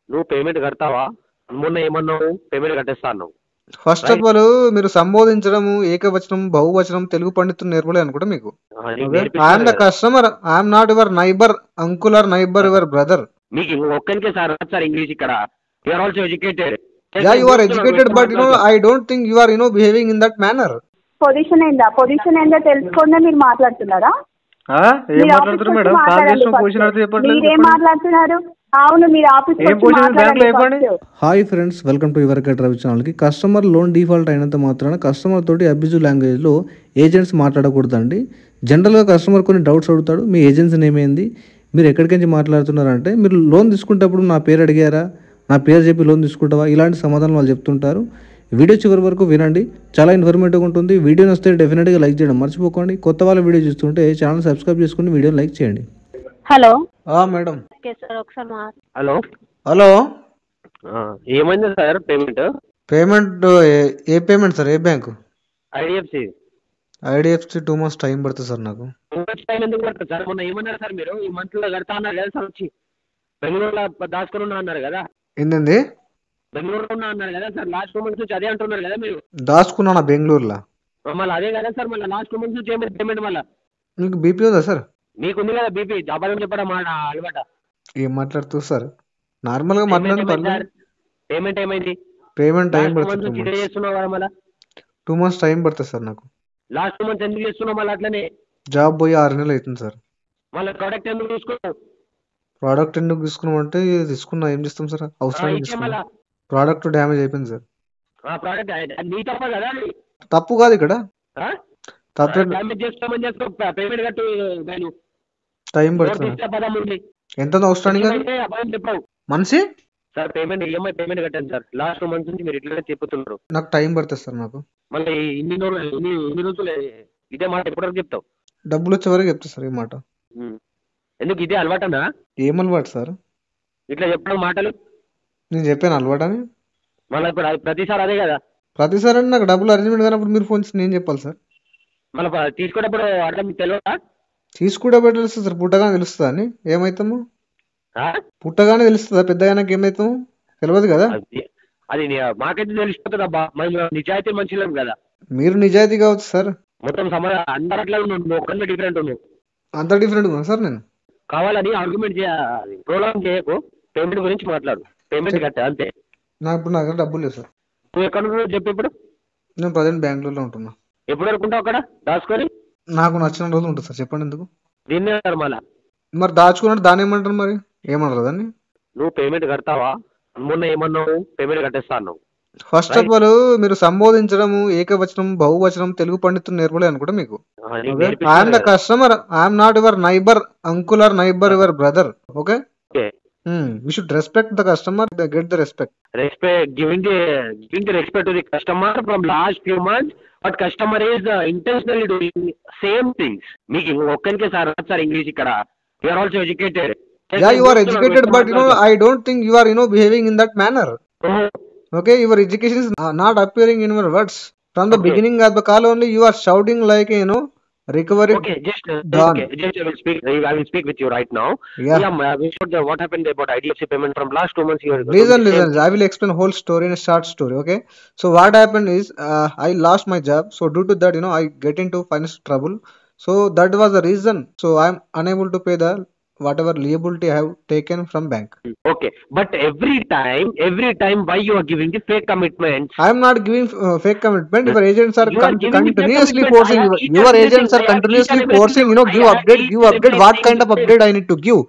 నువ్వు పేమెంట్ కడతావా? మొన్న ఏమన్నావు? పేమెంట్ కట్టేస్తా అన్నావు. First of right. ఆల్ మీరు సంబోధించడము ఏకవచనం బహువచనం తెలుగు పండితులు నేర్పలే అనుకుంటా మీకు. నీకు ఓకే, ఐఎమ్ నేర్పిస్తున్నారు ద కదా. Customer, I'm not your neighbour uncle or neighbour your brother. మీకు ఒక్కరికే సార్ సార్ ఇంగ్లీష్ ఇక్కడ. You are also educated. Yeah you are educated but I don't think you are behaving in that manner. Position ఏందో తెలుసుకోండి. మీరు మాట్లాడుతున్నారా? ఏం మాట్లాడుతున్నారు madam? Call చేసిన పొజిషన్ అయితే చెప్పట్లేదు. మీరేం మాట్లాడుతున్నారు? అవును, మీరు ఆఫీస్ ఏం పొజిషన్ బ్యాంక్ అయిపోండి. Hi friends, welcome to your cut Ravi ఛానల్కి. కస్టమర్ లోన్ డిఫాల్ట్ అయినంత మాత్రాన కస్టమర్ తోటి అబ్యూజివ్ లాంగ్వేజ్లో ఏజెంట్స్ మాట్లాడకూడదండి. జనరల్గా కస్టమర్ కొన్ని డౌట్స్ అడుగుతాడు, మీ ఏజెన్సీ నేమ్ ఏంది, మీరు ఎక్కడికి నుంచి మాట్లాడుతున్నారంటే, మీరు లోన్ తీసుకునేటప్పుడు నా పేరు అడిగారా, నా పేరు చెప్పి లోన్ తీసుకుంటావా, ఇలాంటి సమాధానం వాళ్ళు చెప్తుంటారు. వీడియో చివరి వరకు వినండి, చాలా ఇన్ఫర్మేటివ్గా ఉంటుంది. వీడియో నచ్చితే డెఫినెట్గా లైక్ చేయడం మర్చిపోకండి. కొత్త వాళ్ళ వీడియో చూస్తుంటే ఛానల్ సబ్స్క్రైబ్ చేసుకుని వీడియోని లైక్ చేయండి. Hello madam. హలో హలో, ఏమైంది సార్? పేమెంట్ ఏ పేమెంట్ సార్? ఏ bank? IDFC. IDFC 2 months time పడుతుంది సార్ నాకు. టైం ఎందుకు పడుతుంది సార్? మొన్న ఏమన్నారు సార్ మీరు? ఈ మంత్ లో కడతా అన్నారు కదా సార్. వచ్చి బెంగళూరులో దాచుకుని ఉన్నా అన్నారు కదా. ఏంటండి? బెంగళూరులో ఉన్నా అన్నారు కదా సార్. లాస్ట్ 2 months నుంచి అదే అంటున్నారు కదా మీరు. దాచుకున్నానా బెంగళూరులో? మళ్ళీ అదే కదా సార్. మళ్ళీ లాస్ట్ 2 months నుంచి ఏమైంది పేమెంట్? మళ్ళీ మీకు బీపీ ఉందా సార్? మీకుంది కదా బీపీ. అబద్ధం చెప్పడం మాట అలవాట. ఏం మాట్లాడుతూ సార్? నార్మల్గా మాట్లాడండి పర్లేదు. పేమెంట్ ఏమైంది? పేమెంట్ టైం లాస్ట్ 2 months పడుతుంది. నుంచి ఇదే చేస్తున్నావు కదా. మళ్ళీ 2 months టైం పడుతుంది సార్ నాకు. లాస్ట్ 2 months ఎందుకు చేస్తున్నావు? మళ్ళీ అట్లనే జాబ్ పోయి 6 నెలలు అవుతుంది సార్. మళ్ళీ ప్రోడక్ట్ ఎందుకు తీసుకున్నావు? ప్రోడక్ట్ ఎందుకు తీసుకున్నామంటే తీసుకున్నా, ఏం చేస్తాం సార్, అవసరం ఇచ్చే మళ్ళా ప్రోడక్ట్ డ్యామేజ్ అయిపోయింది సార్. ప్రోడక్ట్ నీ తప్ప కదా. తప్పు కాదు ఇక్కడ, తప్పు. డ్యామేజ్ చేసుకోమని చేసుకో. పేమెంట్ కట్టు. నేను టైం పడుతుంది. పదం ఉంది. ఎంత అవుట్స్టాండింగ్ అబద్ధం చెప్పావు మనిషి సార్. పేమెంట్ ఈఎంఐ పేమెంట్ కట్టాను సార్. లాస్ట్ 2 months నుంచి మీరు ఇట్లా చెప్పుతున్నారు. నాకు టైం పడుతుంది సార్. నాకు మళ్ళీ ఇన్ని రోజులు ఇదే మాట ఎప్పటివరకు చెప్తావు? డబ్బులు వచ్చే వరకు చెప్తా సార్ ఈ మాట. ఎందుకు ఇదే అలవాటనా? ఏం అలవాటు సార్ ఇట్లా చెప్పడం మాటలు? నేను చెప్పాను అలవాటు అని. మళ్ళీ ఇప్పుడు ప్రతిసారి అదే కదా. ప్రతిసారి అంటే నాకు డబ్బులు అరేంజ్మెంట్ కానప్పుడు మీరు ఫోన్ చేసి నేను చెప్పాలి సార్. మళ్ళీ తీసుకునేటప్పుడు అట్లా మీకు తెలియదా? తీసుకుంటే తెలుస్తుంది సార్, పుట్టగానే తెలుస్తుందా అని. ఏమవుతాము? పుట్టగానే తెలుస్తుందా? పెద్దగా ఏమవుతాము తెలియదు కదా. అది మాకైతే తెలిసిపోతుంది అబ్బా. నిజాయితీ మనుషులం కదా. మీరు నిజాయితీ కావచ్చు సార్. మొత్తం అందరు అట్లా ఒక్కరిలో డిఫరెంట్ ఉన్నావు. అంత డిఫరెంట్ ఉన్నా సార్ నేను. కావాలని ఆర్గ్యుమెంట్ ప్రోలాంగ్ చేయకు. పేమెంట్ గురించి మాట్లాడు. పేమెంట్ కట్టా అంతే. నాకు ఇప్పుడు నా దగ్గర డబ్బులు లేదు సార్. నువ్వు ఎక్కడ ఉన్నావు చెప్పు. ఇప్పుడు నేను ప్రజెంట్ బెంగళూరులో ఉంటున్నా. ఎప్పుడు వరకు ఉంటావు అక్కడ దాచుకొని? నాకు నచ్చిన రోజులు ఉంటుంది సార్. చెప్పండి ఎందుకు? దీన్నే మళ్ళా మరి దాచుకున్నట్టు దాన్ని ఏమంటారు? మరి ఏమంటారు దాన్ని? నువ్వు పేమెంట్ కడతావా? మొన్న ఏమన్నావు? పేమెంట్ కట్టేస్తా అన్నావు. ఫస్ట్ ఆఫ్ ఆల్ మీరు సంబోధించడము ఏకవచనం బహువచనం తెలుగు పండితులు నేర్పలే అనుకుంటా మీకు. I'm the customer, I'm not your neighbour uncle or neighbour your brother. Okay, we should respect the customer, get the respect. Giving the respect to the customer from last few months, but customer is intentionally doing same things. మీకు ఒక్కరికే sir English ఇక్కడ. You are also educated. Yeah, you are educated, but I don't think you are behaving in that manner. Okay, your education is not appearing in your words. From the beginning of the call only you are shouting like recovery. Okay, just I will speak with you right now. What happened about IDFC payment from last 2 months? Listen, I will explain whole story in a short story. Okay, so what happened is I lost my job, so due to that I get into financial trouble. So that was the reason. So I am unable to pay the whatever liability I have taken from bank. Okay, but every time why you are giving the fake commitments? I am not giving fake commitment. Your agents are continuously forcing. Your agents are continuously forcing. Give update. What kind of update I need to give?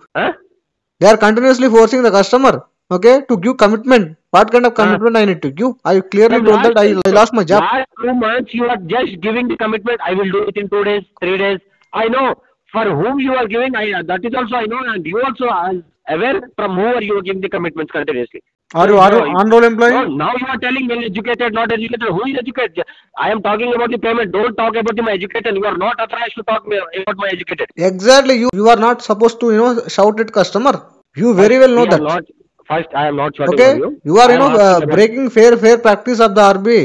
They are continuously forcing the customer. Okay, to give commitment. What kind of commitment I need to give? I clearly told that I lost my job. Last 2 months you are just giving the commitment. I will do it in 2 days, 3 days. I know for whom you are giving. That is also I know, and you also are aware from who are you giving the commitments continuously. Are you on-roll employee? No, now you are telling me educated, not educated. Who is educated? I am talking about the payment. Don't talk about my educated. You are not authorized to talk about my educated. Exactly. You are not supposed to shout at customer. You very well know that. First, I am not shouting okay? at you. You are breaking fair practice of the RBI.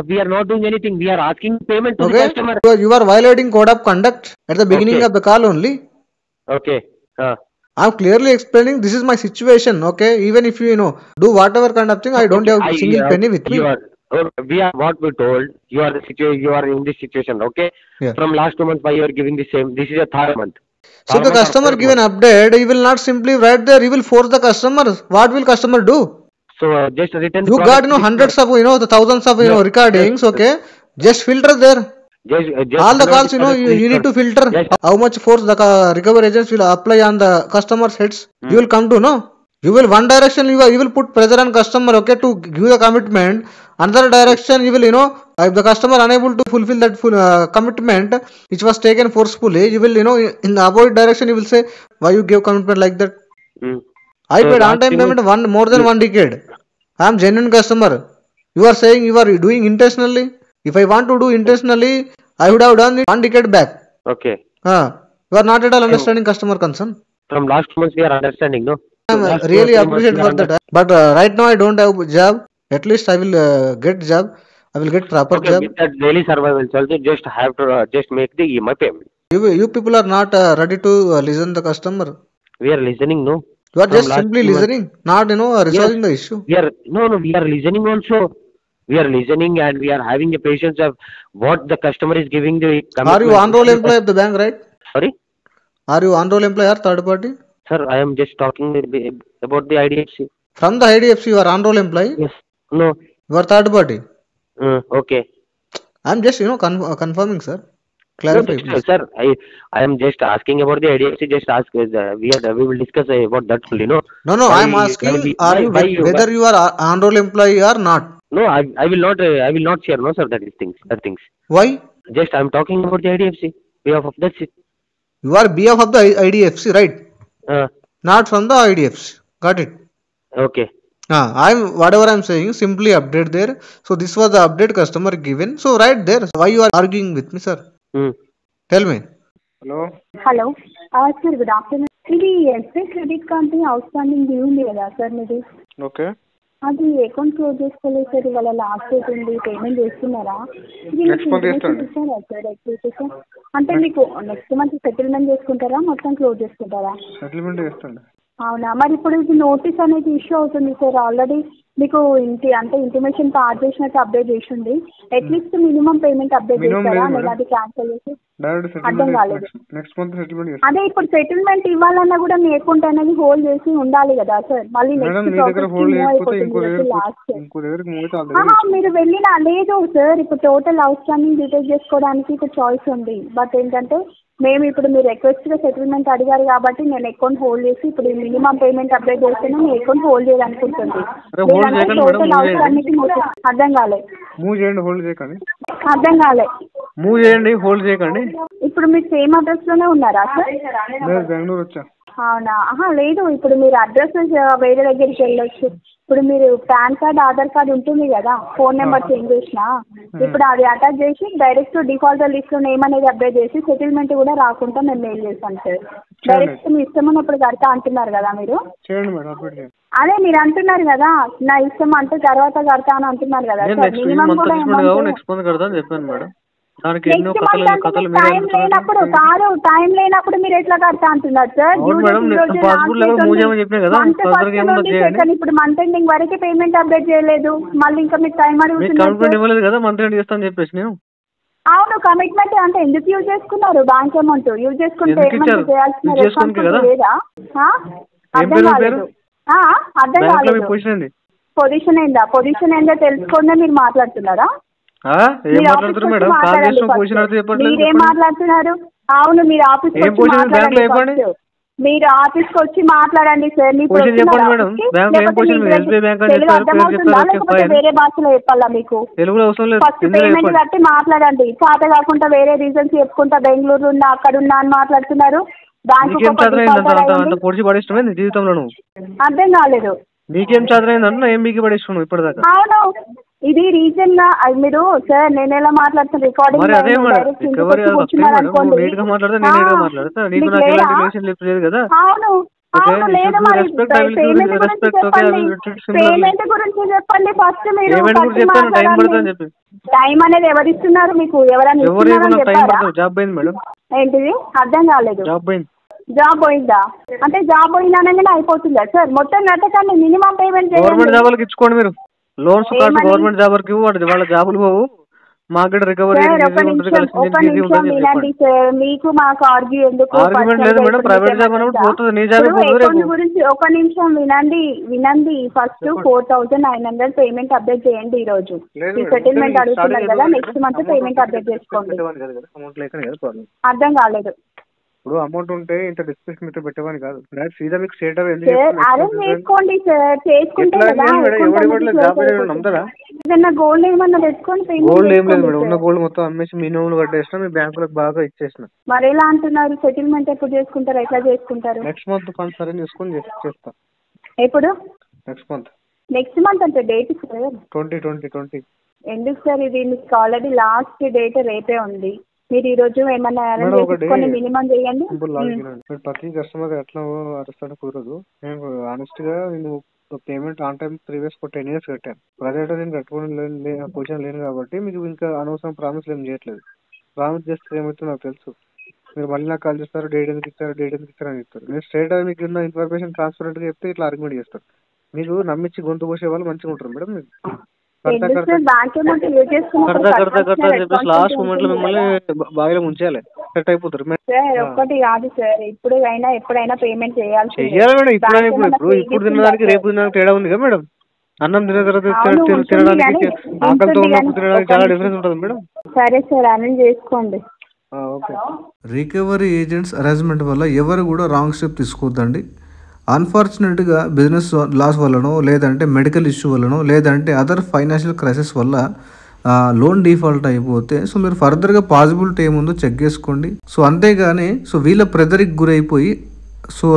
We are not doing anything. We are asking payment to the customer. So you are violating code of conduct at the beginning of the call only. Okay. I'm clearly explaining this is my situation, okay? Even if you know do whatever kind of thing, I don't have single penny with me. We are what we told. You are the situation. You are in this situation. Okay. Yeah. From last 2 months, why you are giving the same? This is a third month. So the customer give an update, he will not simply write there, he will force the customer. What will customer do? So just return. You got hundreds of the thousands of recordings, okay? Just filter there. Just All the calls you need to filter. How much force the recovery agents will apply on the customer's heads. You will come to know. You will one direction you will put pressure on customer, okay, to give the commitment. Another direction you will if the customer unable to fulfill that full commitment which was taken forcefully, you will in the opposite direction you will say why you give commitment like that. I paid on time payment more than 1 decade. I am genuine customer. You are saying you are doing intentionally. If I want to do intentionally, I would have done it 1 decade back. Okay. You are not at all understanding customer concern. From last months we are understanding, no? I am really appreciate for that. But right now I don't have job. At least I will get job. I will get proper job. With that daily survival also, just have to just make the EMI payment. You people are not ready to listen the customer. We are listening, no? You are just simply listening, not resolving the issue. We are we are listening also. We are listening and we are having the patience of what the customer is giving the commitment. Are you on-roll employee of the bank, right? Sorry? Are you on-roll employee or third party? Sir, I am just talking about the IDFC. From the IDFC, you are on-roll employee? Yes. No. You are third party? Okay. I am just, confirming, sir. Clarify, no, sir, I am just asking about the IDFC. Just ask. We will discuss about that only, no? No. I am asking, whether you are on-roll employee or not? No, I will not share, no, sir, that things. Why? Just I am talking about the IDFC. That's it. You are BF of the IDFC, right? Not from the IDFC. Got it? Okay. Whatever I'm saying, simply update there. So this was the update customer given. So right there. So why you are arguing with me, sir? Tell me. Hello. Sir, good afternoon. ఇది SBI credit card outstanding due ఉంది కదా sir మీది? Okay. అది account close చేసుకోలేదు sir, ఇవాళ last date ఉంది, payment చేస్తున్నారా? Sir అంటే మీకు నెక్స్ట్ మంత్ సెటిల్మెంట్ చేసుకుంటారా, మొత్తం క్లోజ్ చేసుకుంటారా? సెటిల్మెంట్ చేస్తాను. అవునా? మరి ఇప్పుడు ఇది నోటీస్ అనేది ఇష్యూ అవుతుంది సార్. ఆల్రెడీ మీకు ఇంటిమేషన్ పాస్ చేసినట్టు అప్డేట్ చేసింది. అట్లీస్ట్ మినిమం పేమెంట్ అప్డేట్ చేస్తారా? నేను అది క్యాన్సిల్ చేసి అర్థం కాలేదు. అదే ఇప్పుడు సెటిల్మెంట్ ఇవ్వాలన్నా కూడా మీ అకౌంట్ అనేది హోల్డ్ చేసి ఉండాలి కదా సార్. మళ్ళీ నెక్స్ట్ మీరు వెళ్ళిన లేదు సార్. ఇప్పుడు టోటల్ అవుట్ స్టాండింగ్ డీటెయిల్స్ చేసుకోవడానికి ఇప్పుడు చాయిస్ ఉంది. బట్ ఏంటంటే మేము ఇప్పుడు మీరు రిక్వెస్ట్గా సెటిల్మెంట్ అడిగారు కాబట్టి నేను అకౌంట్ హోల్డ్ చేసి ఇప్పుడు మినిమం పేమెంట్ అప్డేట్ చేస్తేనే మీ అకౌంట్ హోల్డ్ చేయాలనుకుంటుంది. టోటల్ అవుట్ స్టాండింగ్ అర్థం కాలేదు. అర్థం కాలేదు. మూవ్ చేయండి, హోల్డ్ చేయకండి. ఇప్పుడు మీరు సేమ్ అడ్రస్ లోనే ఉన్నారా సార్? బెంగళూరు వచ్చా. అవునా? లేదు, ఇప్పుడు మీరు అడ్రస్ వేరే దగ్గరికి వెళ్ళొచ్చు. ఇప్పుడు మీరు పాన్ కార్డ్, ఆధార్ కార్డ్ ఉంటుంది కదా, ఫోన్ నెంబర్ చేంజ్ చేసినా ఇప్పుడు అది అటాచ్ చేసి డైరెక్ట్ డిఫాల్టర్ లిస్ట్ లో నేమ్ అనేది అప్డేట్ చేసి సెటిల్మెంట్ కూడా రాకుండా మేము మెయిల్ చేస్తాం సార్. డైరెక్ట్ మీ ఇష్టం ఉన్నప్పుడు కడతా అంటున్నారు కదా మీరు. అదే మీరు అంటున్నారు కదా నా ఇష్టం అంటే తర్వాత కడతా అని అంటున్నారు కదా సార్. మినిమం కూడా టైం లేనప్పుడు కాదు, టైం లేనప్పుడు మీరు ఎట్లా కడతా అంటున్నారు సార్? ఇప్పుడు మంత్ ఎండింగ్ వరకు పేమెంట్ అప్డేట్ చేయలేదు, మళ్ళీ ఇంకా మీకు టైం అడుగుతున్నారు. అవును, కమిట్మెంట్ అంటే ఎందుకు యూజ్ చేసుకున్నారు? బ్యాంక్ అమౌంట్ యూజ్ చేసుకుంటే ఏమైనా చేయాల్సిన రెస్పాన్సిబిలిటీ లేదా? అర్థం కాలేదు. అర్థం కాలేదు. పొజిషన్ ఏందో తెలుసుకోండి మీరు మాట్లాడుతున్నారా? మీరేం మాట్లాడుతున్నారు? అవును, మీరు ఆఫీస్కి వచ్చి మాట్లాడండి. మీరు ఆఫీస్కి వచ్చి మాట్లాడండి సార్. తెలుగు అర్థమవుతుందా లేకపోతే వేరే భాషలో చెప్పాలా మీకు? ఫస్ట్ పేమెంట్ కట్టి మాట్లాడండి. చేత కాకుండా వేరే రీజన్స్ చెప్పుకుంటా బెంగళూరు ఉన్నా అక్కడ ఉన్నా అని మాట్లాడుతున్నారు. అర్థం కాలేదు. మీకేం చదవైందన్న ఏం మీకు పడేసుకున్నావు ఇప్పటిదాకా? అవును, ఇది రీజన్ మీరు సార్. నేను ఎలా మాట్లాడుతున్నా రికార్డింగ్ అవును అవును లేదు. మరి పేమెంట్ గురించి చెప్పండి ఫస్ట్. మీరు టైం అనేది ఎవరు ఇస్తున్నారు మీకు? ఎవరైనా ఇస్తున్నారని చెప్పారా? జాబ్ అయింది మేడం. ఏంటిది? అర్థం కాలేదు. జాబ్ పోయిందా అంటే జాబ్ పోయిందా అనగానే అయిపోతుందా సార్? మొత్తం కట్టకండి, మినిమం పేమెంట్ గవర్నమెంట్ చేయండి. జాబులకు ఇచ్చుకోండి మీరు. లోన్స్ కార్డు గవర్నమెంట్ జాబులకు ఇవ్వండి, వాళ్ళ జాబులు పోవు, మాకు కూడా రికవరీ సార్ ఒక ఈజీ ఉంటుంది, నిమిషం ఈజీ ఉంటుంది వినండి సార్. మీకు మాకు ఆర్గ్యూ ఎందుకు? ఆర్గ్యుమెంట్ లేదు మేడం, ప్రైవేట్ జాబ్ అన్నప్పుడు పోతుంది, నీ జాబ్ పోతుంది అకౌంట్ రేపు. గురించి ఒక నిమిషం వినండి. ఫస్ట్ 4,900 పేమెంట్ అప్డేట్ చేయండి ఈ రోజు. ఈ సెటిల్మెంట్ అడుగుతున్నారు కదా, నెక్స్ట్ మంత్ పేమెంట్ అప్డేట్ చేసుకోండి. అమౌంట్ లేకనే కదా ప్రాబ్లం. అర్థం కాలేదు. ఇప్పుడు అమౌంట్ ఉంటే ఇంత డిస్కషన్ మీతో పెట్టమని కాదు, సీదా మీకు స్టేట్ సార్ అరేంజ్ చేసుకోండి సార్, చేసుకుంటే కదా నమ్ముతారా? ఏదన్నా గోల్డ్ ఏమన్నా పెట్టుకొని గోల్డ్ ఏం లేదు మేడం, ఉన్న గోల్డ్ మొత్తం అమ్మేసి మీ నోములు కట్టేసిన, మీ బ్యాంకులకు బాగా ఇచ్చేసిన. మరి ఎలా అంటున్నారు? సెటిల్మెంట్ ఎప్పుడు చేసుకుంటారు, ఎట్లా చేసుకుంటారు? నెక్స్ట్ మంత్ ఫండ్స్ అరేంజ్ చేసుకొని చేస్తా. ఎప్పుడు? నెక్స్ట్ మంత్ అంటే డేట్ సార్ 20. ఎందుకు సార్? ఇది మీకు ఆల్రెడీ లాస్ట్ డేట్ రేపే ఉంది. మీరు ఈ రోజు ఏమన్నా అరేంజ్ చేసుకొని మినిమం చేయండి. ప్రతి కస్టమర్ ఎట్లా అరుస్తాడో కుదరదు. నేను ఆనెస్ట్ గా నేను payment on time previous 10 years కట్టాను. ప్రజెంట్ నేను కట్టుకుని పొజిషన్ లేను కాబట్టి మీకు ఇంకా అనవసరం ప్రామిస్ ఏం చేయట్లేదు. ప్రామిస్ చేస్తే ఏమవుతుందో నాకు తెలుసు. మీరు మళ్ళీ నాకు కాల్ చేస్తారు, డేట్ ఎందుకు ఇస్తారు అని చెప్తారు. నేను స్ట్రైట్ గా మీకు ఉన్న ఇన్ఫర్మేషన్ ట్రాన్స్పరెంట్ గా చెప్తే ఇట్లా ఆర్గ్యుమెంట్ చేస్తారు. మీకు నమ్మించి గొంతు పోసే వాళ్ళు మంచిగా ఉంటారు మేడం. మీకు లాస్ట్ మూమెంట్ లో మిమ్మల్ని బాగా ముంచేయాలి, సెట్ అయిపోతారు. ఒక్కటి కాదు సార్, ఎప్పుడైనా పేమెంట్ చేయాలి మేడం. ఇప్పుడు తినడానికి రేపు తినడానికి తేడా ఉంది కదా మేడం. అన్నం తినే తర్వాత తినడానికి ఆకలితో ఉన్నప్పుడు తినడానికి చాలా డిఫరెన్స్ ఉంటుంది మేడం. సరే సార్, అరేంజ్ చేసుకోండి. రికవరీ ఏజెంట్స్ అరేంజ్మెంట్ వల్ల ఎవరు కూడా రాంగ్ స్టెప్ తీసుకోవద్దండి. అన్ఫార్చునేట్గా బిజినెస్ లాస్ వల్లనో, లేదంటే మెడికల్ ఇష్యూ వల్లనో, లేదంటే అదర్ ఫైనాన్షియల్ క్రైసిస్ వల్ల లోన్ డిఫాల్ట్ అయిపోతే సో మీరు ఫర్దర్గా పాసిబిలిటీ ఏముందో చెక్ చేసుకోండి. సో అంతేగాని వీళ్ళ ప్రెజర్కి గురైపోయి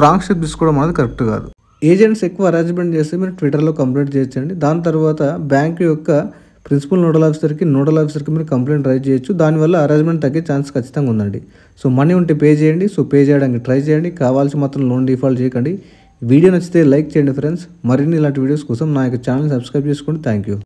రాంగ్ స్టెప్ తీసుకోవడం అనేది కరెక్ట్ కాదు. ఏజెంట్స్ ఎక్కువ అరేంజ్మెంట్ చేస్తే మీరు ట్విట్టర్లో కంప్లైంట్ చేయొచ్చండి. దాని తర్వాత బ్యాంక్ యొక్క ప్రిన్సిపల్ నోడల్ ఆఫీసర్కి మీరు కంప్లైంట్ రైజ్ చేయొచ్చు. దానివల్ల అరేంజ్మెంట్ తగ్గే ఛాన్స్ ఖచ్చితంగా ఉందండి. సో మనీ ఉంటే పే చేయండి. పే చేయడానికి ట్రై చేయండి. కావాల్సి మాత్రం లోన్ డిఫాల్ట్ చేయకండి. వీడియో నచ్చితే లైక్ చేయండి ఫ్రెండ్స్. మరిన్ని ఇలాంటి వీడియోస్ కోసం నా యొక్క ఛానల్ సబ్స్క్రైబ్ చేసుకోండి. Thank you.